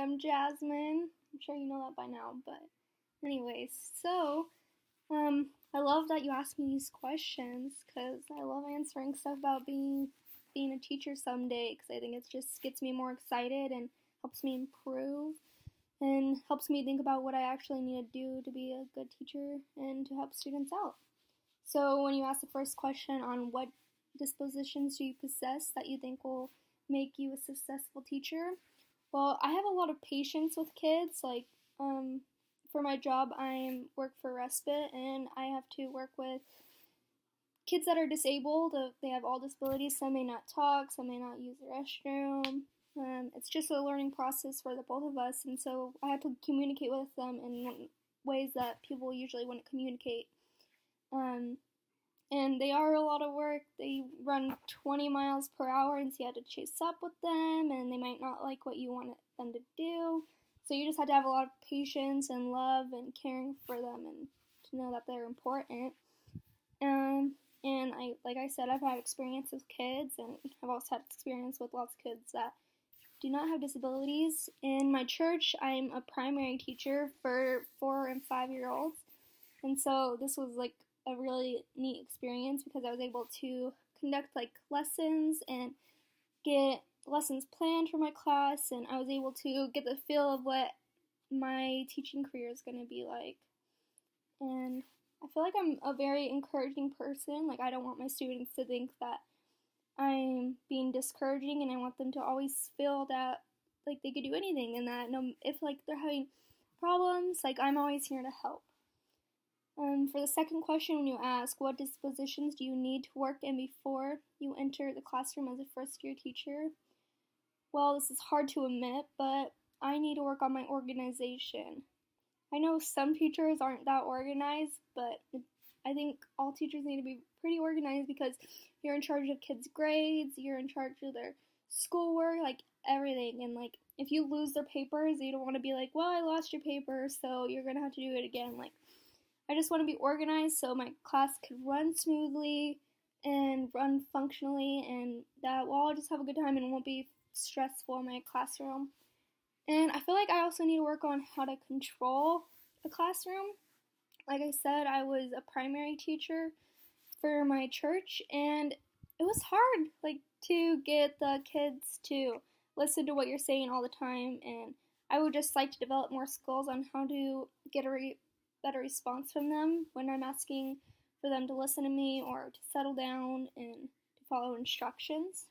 I'm Jasmine. I'm sure you know that by now, but anyways, so I love that you asked me these questions because I love answering stuff about being a teacher someday because I think it just gets me more excited and helps me improve and helps me think about what I actually need to do to be a good teacher and to help students out. So when you ask the first question on what dispositions do you possess that you think will make you a successful teacher, well, I have a lot of patience with kids. For my job, I work for respite, and I have to work with kids that are disabled. They have all disabilities. Some may not talk, some may not use the restroom. It's just a learning process for the both of us, and so I have to communicate with them in ways that people usually wouldn't communicate. And they are a lot of work. They run 20 miles per hour, and so you have to chase up with them, and they might not like what you want them to do. So you just have to have a lot of patience and love and caring for them and to know that they're important. And like I said, I've had experience with kids, and I've also had experience with lots of kids that do not have disabilities. In my church, I'm a primary teacher for 4 and 5-year-olds, and so this was like a really neat experience because I was able to conduct lessons and get lessons planned for my class, and I was able to get the feel of what my teaching career is going to be like. And I feel like I'm a very encouraging person. I don't want my students to think that I'm being discouraging, and I want them to always feel that they could do anything, and that if they're having problems, I'm always here to help. For the second question, when you ask what dispositions do you need to work in before you enter the classroom as a first-year teacher, well, this is hard to admit, but I need to work on my organization. I know some teachers aren't that organized, but I think all teachers need to be pretty organized because you're in charge of kids' grades, you're in charge of their schoolwork, everything. And if you lose their papers, you don't want to be well, I lost your paper, so you're going to have to do it again. I just want to be organized so my class could run smoothly and run functionally, and that we'll all just have a good time and it won't be stressful in my classroom. And I feel like I also need to work on how to control a classroom. Like I said, I was a primary teacher for my church, and it was hard, to get the kids to listen to what you're saying all the time, and I would just like to develop more skills on how to get a better response from them when I'm asking for them to listen to me or to settle down and to follow instructions.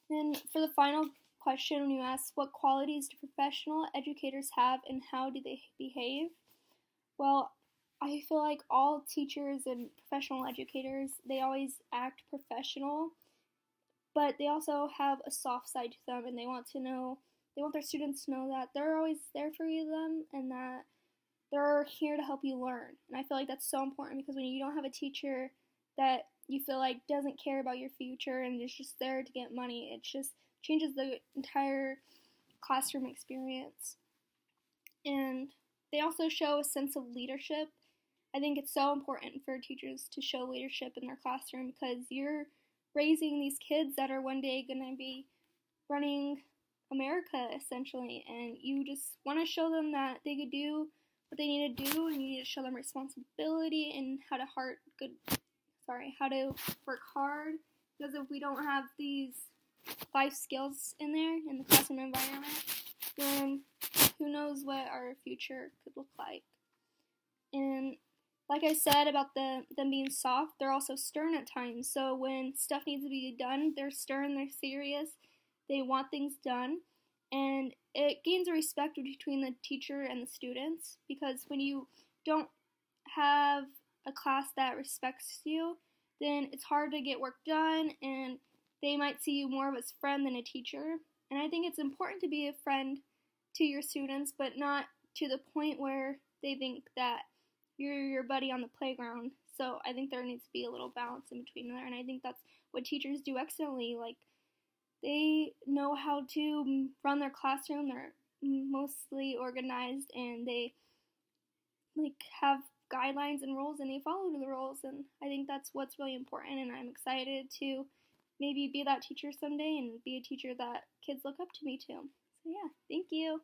And for the final question, when you ask what qualities do professional educators have and how do they behave, well, I feel like all teachers and professional educators, they always act professional, but they also have a soft side to them, and they want their students to know that they're always there for them and that they're here to help you learn. And I feel like that's so important because when you don't have a teacher that you feel like doesn't care about your future and is just there to get money, it just changes the entire classroom experience. And they also show a sense of leadership. I think it's so important for teachers to show leadership in their classroom because you're raising these kids that are one day going to be running America, essentially, and you just want to show them that they could do what they need to do, and you need to show them responsibility and how to work hard, because if we don't have these life skills in there in the classroom environment, then who knows what our future could look like. And like I said about them being soft, they're also stern at times. So when stuff needs to be done, they're stern, they're serious, they want things done. And it gains a respect between the teacher and the students, because when you don't have a class that respects you, then it's hard to get work done, and they might see you more of as a friend than a teacher. And I think it's important to be a friend to your students, but not to the point where they think that you're your buddy on the playground. So I think there needs to be a little balance in between there, and I think that's what teachers do excellently. They know how to run their classroom. They're mostly organized, and they have guidelines and rules, and they follow the rules. And I think that's what's really important. And I'm excited to maybe be that teacher someday and be a teacher that kids look up to me to. So yeah, thank you.